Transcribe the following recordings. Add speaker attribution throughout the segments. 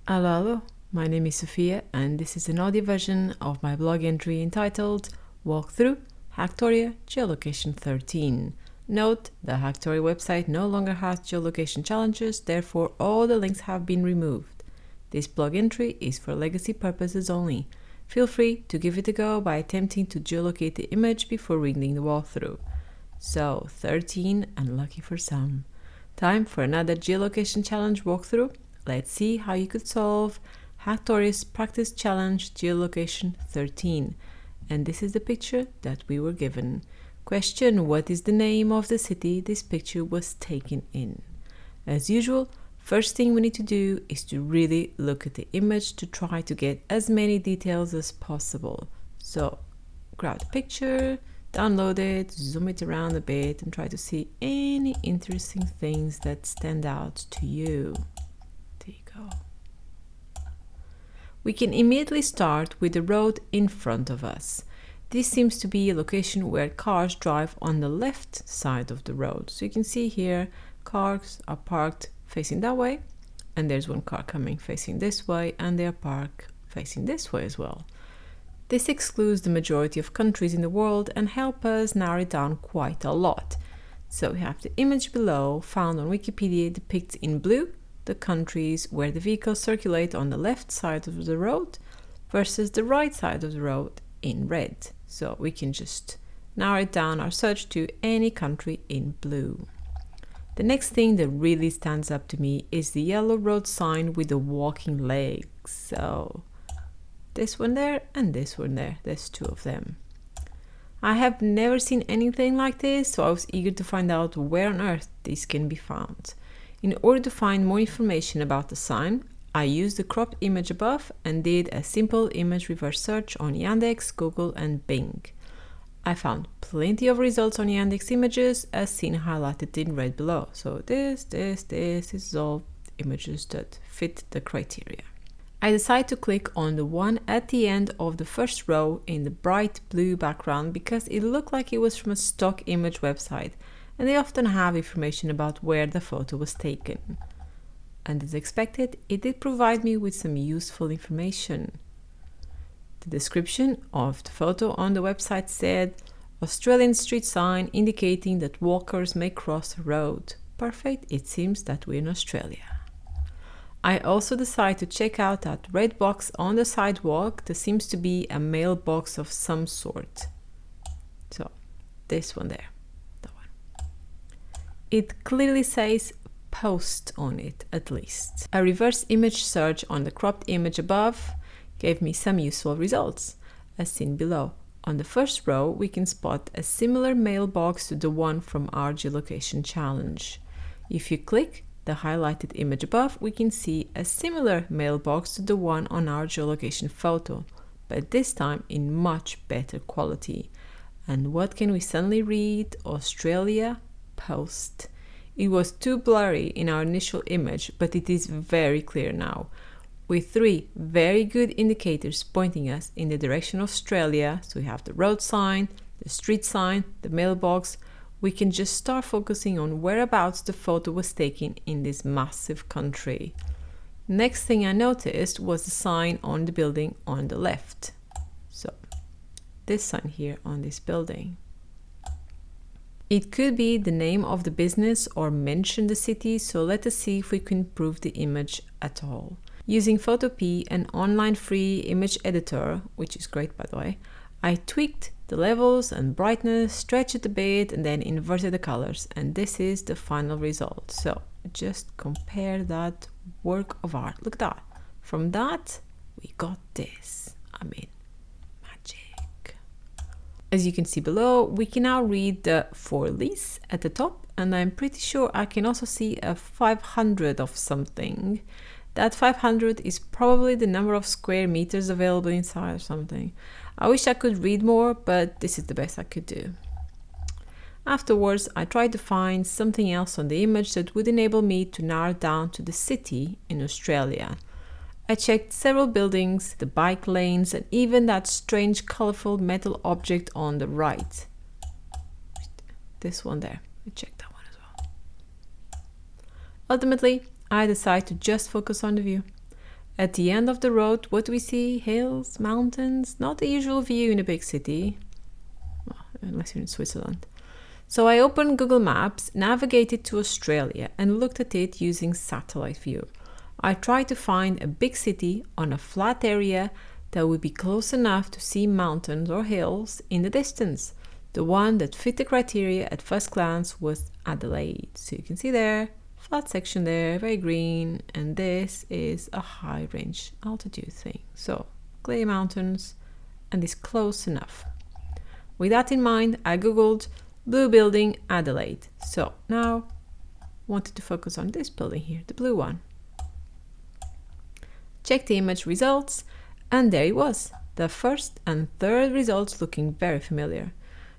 Speaker 1: Hello, my name is Sophia and this is an audio version of my blog entry entitled Walkthrough Hacktoria Geolocation 13. Note, the Hacktoria website no longer has geolocation challenges, therefore all the links have been removed. This blog entry is for legacy purposes only. Feel free to give it a go by attempting to geolocate the image before reading the walkthrough. So, 13 and lucky for some. Time for another geolocation challenge walkthrough. Let's see how you could solve Hacktoria's practice challenge geolocation 13. And this is the picture that we were given. Question: what is the name of the city this picture was taken in? As usual, first thing we need to do is to really look at the image to try to get as many details as possible. So grab the picture, download it, zoom it around a bit and try to see any interesting things that stand out to you. There you go. We can immediately start with the road in front of us. This seems to be a location where cars drive on the left side of the road. So you can see here cars are parked facing that way, and there's one car coming facing this way, and they are parked facing this way as well. This excludes the majority of countries in the world and helps us narrow it down quite a lot. So we have the image below, found on Wikipedia, depicts in blue the countries where the vehicles circulate on the left side of the road versus the right side of the road in red. So we can just narrow down our search to any country in blue. The next thing that really stands up to me is the yellow road sign with the walking legs. So this one there and this one there, there's two of them. I have never seen anything like this, so I was eager to find out where on earth this can be found. In order to find more information about the sign, I used the cropped image above and did a simple image reverse search on Yandex, Google and Bing. I found plenty of results on Yandex images as seen highlighted in red below. So this is all images that fit the criteria. I decided to click on the one at the end of the first row in the bright blue background because it looked like it was from a stock image website, and they often have information about where the photo was taken. And as expected, it did provide me with some useful information. The description of the photo on the website said, Australian street sign indicating that walkers may cross a road. Perfect, it seems that we're in Australia. I also decided to check out that red box on the sidewalk. There seems to be a mailbox of some sort. So, this one there. It clearly says post on it, at least. A reverse image search on the cropped image above gave me some useful results, as seen below. On the first row, we can spot a similar mailbox to the one from our geolocation challenge. If you click the highlighted image above, we can see a similar mailbox to the one on our geolocation photo, but this time in much better quality. And what can we suddenly read? Australia post. It was too blurry in our initial image, but it is very clear now, with three very good indicators pointing us in the direction of Australia. So we have the road sign, the street sign, the mailbox. We can just start focusing on whereabouts the photo was taken in this massive country. Next thing I noticed was the sign on the building on the left. So this sign here on this building. It could be the name of the business or mention the city, so let us see if we can improve the image at all. Using Photopea, an online free image editor, which is great by the way, I tweaked the levels and brightness, stretched it a bit and then inverted the colors, and this is the final result. So just compare that work of art. Look at that. From that we got this. I mean, magic. As you can see below, we can now read the for lease at the top, and I'm pretty sure I can also see a 500 of something. That 500 is probably the number of square meters available inside or something. I wish I could read more, but this is the best I could do. Afterwards, I tried to find something else on the image that would enable me to narrow down to the city in Australia. I checked several buildings, the bike lanes, and even that strange colorful metal object on the right. This one there. I checked that one as well. Ultimately, I decided to just focus on the view. At the end of the road, what do we see? Hills, mountains, not the usual view in a big city, well, unless you're in Switzerland. So I opened Google Maps, navigated to Australia, and looked at it using satellite view. I tried to find a big city on a flat area that would be close enough to see mountains or hills in the distance. The one that fit the criteria at first glance was Adelaide. So you can see there, flat section there, very green, and this is a high range altitude thing. So clear mountains, and it's close enough. With that in mind, I googled blue building Adelaide. So now I wanted to focus on this building here, the blue one. Check the image results, and there it was. The first and third results looking very familiar.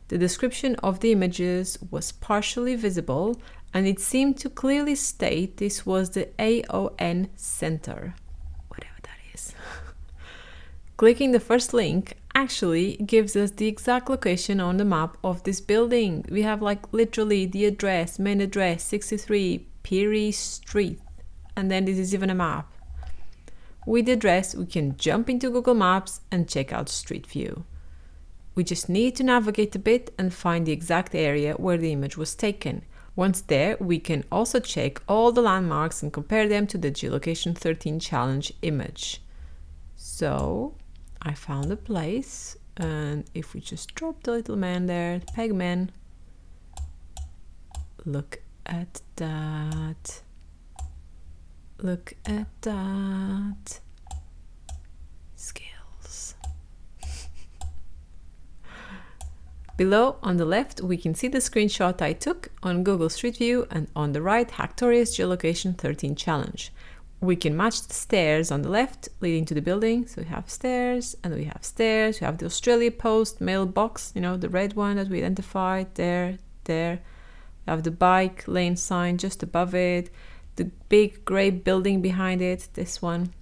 Speaker 1: The description of the images was partially visible, and it seemed to clearly state this was the AON Center, whatever that is. Clicking the first link actually gives us the exact location on the map of this building. We have like literally the address, main address, 63 Peary Street, and then this is even a map. With the address, we can jump into Google Maps and check out Street View. We just need to navigate a bit and find the exact area where the image was taken. Once there, we can also check all the landmarks and compare them to the Geolocation 13 challenge image. So I found a place, and if we just drop the little man there, the peg man, look at that. Look at that. Skills. Below on the left, we can see the screenshot I took on Google Street View, and on the right, Hacktoria's Geolocation 13 challenge. We can match the stairs on the left leading to the building. So we have stairs, and we have stairs. We have the Australia Post mailbox, you know, the red one that we identified there. We have the bike lane sign just above it. The big grey building behind it, this one.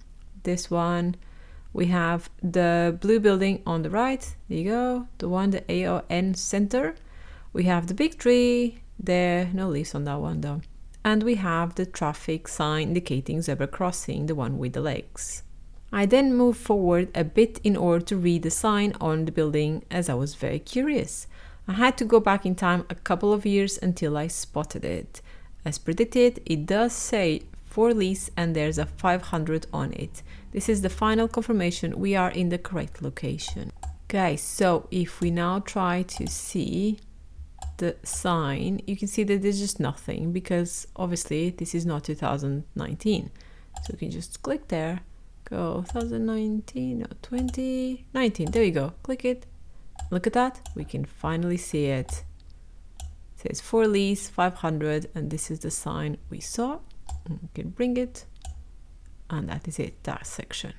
Speaker 1: We have the blue building on the right, there you go, the one, the AON Center. We have the big tree there, no leaves on that one though. And we have the traffic sign indicating zebra crossing, the one with the legs. I then moved forward a bit in order to read the sign on the building, as I was very curious. I had to go back in time a couple of years until I spotted it. As predicted, it does say for lease, and there's a 500 on it. This is the final confirmation we are in the correct location. Okay, so if we now try to see the sign, you can see that there's just nothing, because obviously this is not 2019. So you can just click there, go 2019 or 2019, there you go, click it, look at that, we can finally see it. Says for lease 500, and this is the sign we saw. We can bring it, and that is it, that section.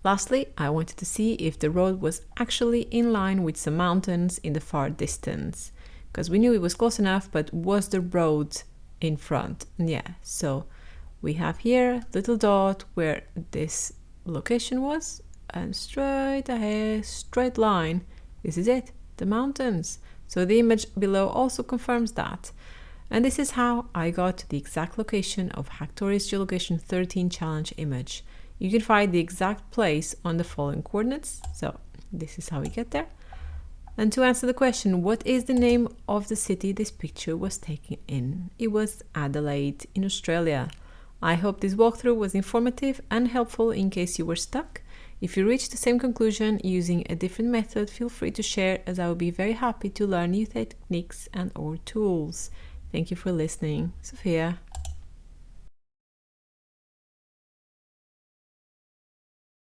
Speaker 1: Lastly, I wanted to see if the road was actually in line with some mountains in the far distance, because we knew it was close enough, but was the road in front? And yeah, so we have here little dot where this location was, and straight ahead, straight line, this is it, the mountains. So the image below also confirms that. And this is how I got to the exact location of Hacktoria's Geolocation 13 challenge image. You can find the exact place on the following coordinates. So this is how we get there. And to answer the question, what is the name of the city this picture was taken in? It was Adelaide in Australia. I hope this walkthrough was informative and helpful in case you were stuck. If you reached the same conclusion using a different method, feel free to share, as I will be very happy to learn new techniques and/or tools. Thank you for listening. Sophia.